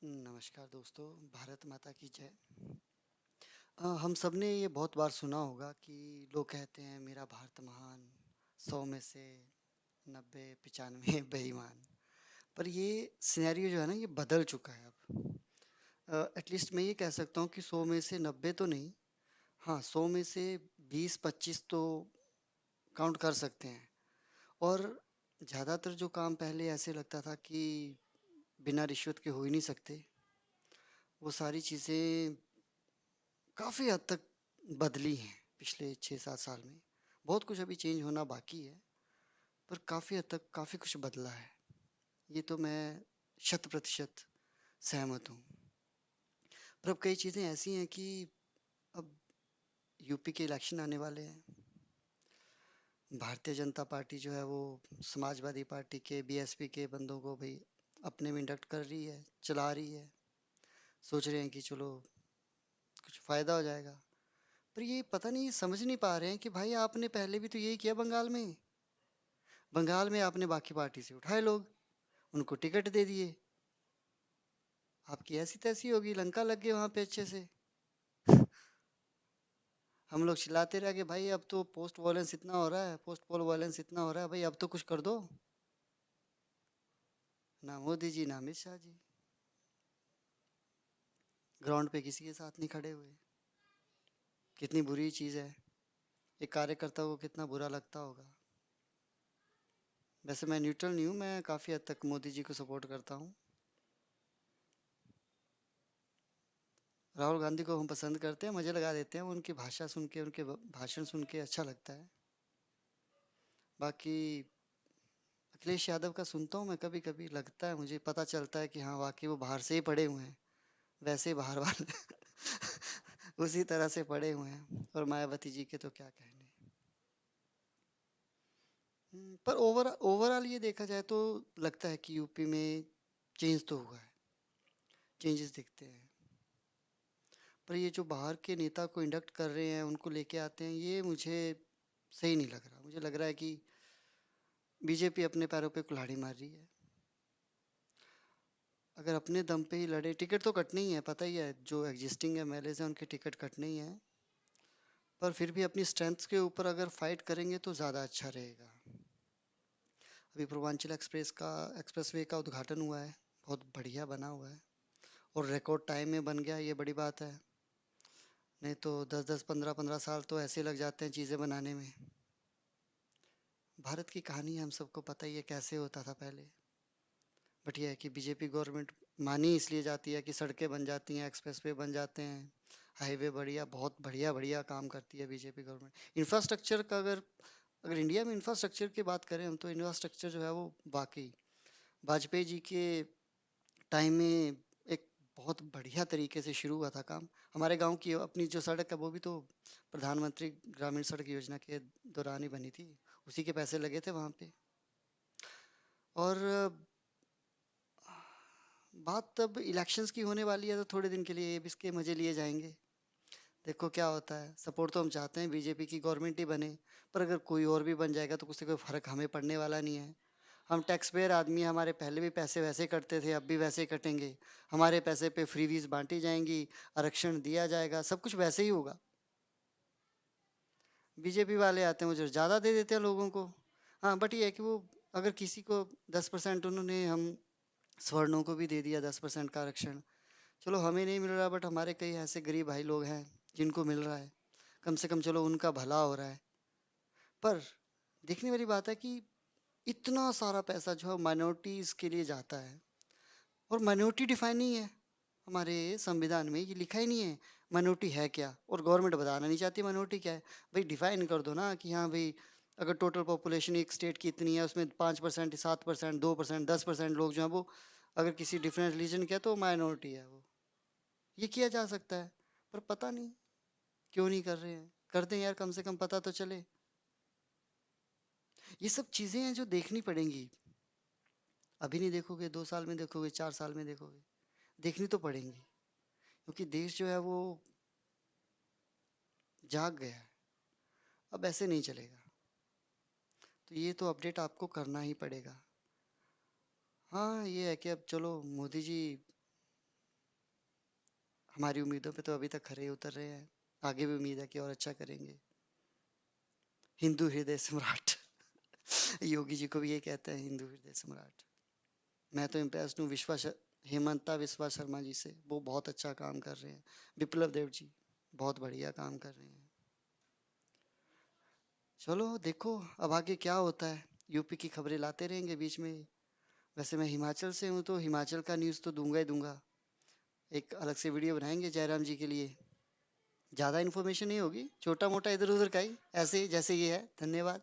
नमस्कार दोस्तों, भारत माता की जय। हम सब ने ये बहुत बार सुना होगा कि लोग कहते हैं मेरा भारत महान, 100 में से 90 95 बेईमान। पर ये सिनेरियो जो है ना, ये बदल चुका है अब। एटलीस्ट मैं ये कह सकता हूँ कि 100 में से 90 तो नहीं, हाँ 100 में से 20-25 तो काउंट कर सकते हैं। और ज़्यादातर जो काम पहले ऐसे लगता था कि बिना रिश्वत के हो ही नहीं सकते, वो सारी चीज़ें काफ़ी हद तक बदली हैं पिछले 6-7 साल में। बहुत कुछ अभी चेंज होना बाकी है, पर काफ़ी हद तक काफ़ी कुछ बदला है। ये तो मैं 100% सहमत हूँ। पर अब कई चीज़ें ऐसी हैं कि अब यूपी के इलेक्शन आने वाले हैं। भारतीय जनता पार्टी जो है वो समाजवादी पार्टी के, बीएसपी के बंदों को भाई अपने में इंडक्ट कर रही है, चला रही है। सोच रहे हैं कि चलो कुछ फ़ायदा हो जाएगा। पर ये पता नहीं, समझ नहीं पा रहे हैं कि भाई आपने पहले भी तो यही किया बंगाल में। बंगाल में आपने बाकी पार्टी से उठाए लोग, उनको टिकट दे दिए। आपकी ऐसी तैसी होगी, लंका लग गए वहां पे अच्छे से। हम लोग चिल्लाते रह गए भाई अब तो पोस्ट वायलेंस इतना हो रहा है, पोस्ट पोल वायलेंस इतना हो रहा है, भाई अब तो कुछ कर दो। ना मोदी जी ना अमित शाह जी ग्राउंड पे किसी के साथ नहीं खड़े हुए। कितनी बुरी चीज़ है, एक कार्यकर्ता को कितना बुरा लगता होगा। वैसे मैं न्यूट्रल नहीं हूँ, मैं काफ़ी हद तक मोदी जी को सपोर्ट करता हूँ। राहुल गांधी को हम पसंद करते हैं, मज़े लगा देते हैं, उनकी भाषा सुन के, उनके भाषण सुन के अच्छा लगता है। बाकी अखिलेश यादव का सुनता हूँ मैं, कभी कभी लगता है, मुझे पता चलता है कि हाँ वाकई वो बाहर से ही पढ़े हुए हैं, वैसे ही बाहर वाले उसी तरह से पढ़े हुए हैं। और मायावती जी के तो क्या कहने। पर ओवरऑल ये देखा जाए तो लगता है कि यूपी में चेंज तो हुआ है, चेंजेस दिखते हैं। पर ये जो बाहर के नेता को इंडक्ट कर रहे हैं, उनको लेके आते हैं, ये मुझे सही नहीं लग रहा। मुझे लग रहा है कि बीजेपी अपने पैरों पे कुल्हाड़ी मार रही है। अगर अपने दम पे ही लड़े, टिकट तो कटने ही है, पता ही है, जो एग्जिस्टिंग एमएलए हैं उनके टिकट कटने ही हैं। पर फिर भी अपनी स्ट्रेंथ के ऊपर अगर फाइट करेंगे तो ज़्यादा अच्छा रहेगा। अभी पूर्वांचल एक्सप्रेसवे का उद्घाटन हुआ है, बहुत बढ़िया बना हुआ है, और रिकॉर्ड टाइम में बन गया, ये बड़ी बात है। नहीं तो 10-10 15-15 साल तो ऐसे लग जाते हैं चीज़ें बनाने में। भारत की कहानी हम सबको पता ही है कैसे होता था पहले। बट यह है कि बीजेपी गवर्नमेंट मानी इसलिए जाती है कि सड़कें बन जाती हैं, एक्सप्रेसवे बन जाते हैं, हाईवे बढ़िया, बहुत बढ़िया बढ़िया काम करती है बीजेपी गवर्नमेंट। इंफ्रास्ट्रक्चर का अगर अगर इंडिया में इंफ्रास्ट्रक्चर की बात करें हम, तो इंफ्रास्ट्रक्चर जो है वो वाकई वाजपेयी जी के टाइम में एक बहुत बढ़िया तरीके से शुरू हुआ था काम। हमारे गांव की अपनी जो सड़क है वो भी तो प्रधानमंत्री ग्रामीण सड़क योजना के दौरान ही बनी थी, उसी के पैसे लगे थे वहां पे। और बात तब इलेक्शंस की होने वाली है, तो थोड़े दिन के लिए ये भी इसके मजे लिए जाएंगे। देखो क्या होता है। सपोर्ट तो हम चाहते हैं बीजेपी की गवर्नमेंट ही बने, पर अगर कोई और भी बन जाएगा तो उससे कोई फर्क हमें पड़ने वाला नहीं है। हम टैक्स पेयर आदमी हैं, हमारे पहले भी पैसे वैसे कटते थे, अब भी वैसे ही कटेंगे। हमारे पैसे पे फ्रीवीज बांटी जाएंगी, आरक्षण दिया जाएगा, सब कुछ वैसे ही होगा। बीजेपी वाले आते हैं वो जो ज़्यादा दे देते हैं लोगों को। हाँ बट ये है कि वो अगर किसी को 10% उन्होंने, हम सवर्णों को भी दे दिया 10% का आरक्षण। चलो हमें नहीं मिल रहा, बट हमारे कई ऐसे गरीब भाई लोग हैं जिनको मिल रहा है, कम से कम चलो उनका भला हो रहा है। पर देखने वाली बात है कि इतना सारा पैसा जो है माइनॉरिटीज के लिए जाता है, और माइनॉरिटी डिफाइन नहीं है हमारे संविधान में, ये लिखा ही नहीं है माइनॉरिटी है क्या, और गवर्नमेंट बताना नहीं चाहती माइनॉरिटी क्या है। भाई डिफाइन कर दो ना कि हाँ भाई, अगर टोटल पॉपुलेशन एक स्टेट की इतनी है, उसमें 5%, 7%, 2%, 10% लोग जो है वो अगर किसी डिफरेंट रिलीजन के है तो माइनॉरिटी है वो। ये किया जा सकता है, पर पता नहीं क्यों नहीं कर रहे हैं। कर दें यार, कम से कम पता तो चले। ये सब चीजें हैं जो देखनी पड़ेंगी। अभी नहीं देखोगे, 2 साल में देखोगे, 4 साल में देखोगे, देखनी तो पड़ेंगी। क्योंकि देश जो है वो जाग गया है, अब ऐसे नहीं चलेगा। तो ये तो अपडेट आपको करना ही पड़ेगा। हाँ ये है कि अब चलो मोदी जी हमारी उम्मीदों पे तो अभी तक खरे उतर रहे हैं, आगे भी उम्मीद है कि और अच्छा करेंगे। हिंदू हृदय सम्राट योगी जी को भी ये कहते हैं, हिंदू हृदय सम्राट। मैं तो इम्प्रेस्ड हूँ हेमंता विश्वा शर्मा जी से, वो बहुत अच्छा काम कर रहे हैं। विप्लव देव जी बहुत बढ़िया काम कर रहे हैं। चलो देखो अब आगे क्या होता है, यूपी की खबरें लाते रहेंगे बीच में। वैसे मैं हिमाचल से हूँ तो हिमाचल का न्यूज़ तो दूंगा ही दूंगा। एक अलग से वीडियो बनाएंगे जयराम जी के लिए। ज़्यादा इन्फॉर्मेशन नहीं होगी, छोटा मोटा इधर उधर का ही, ऐसे ही जैसे ये है। धन्यवाद।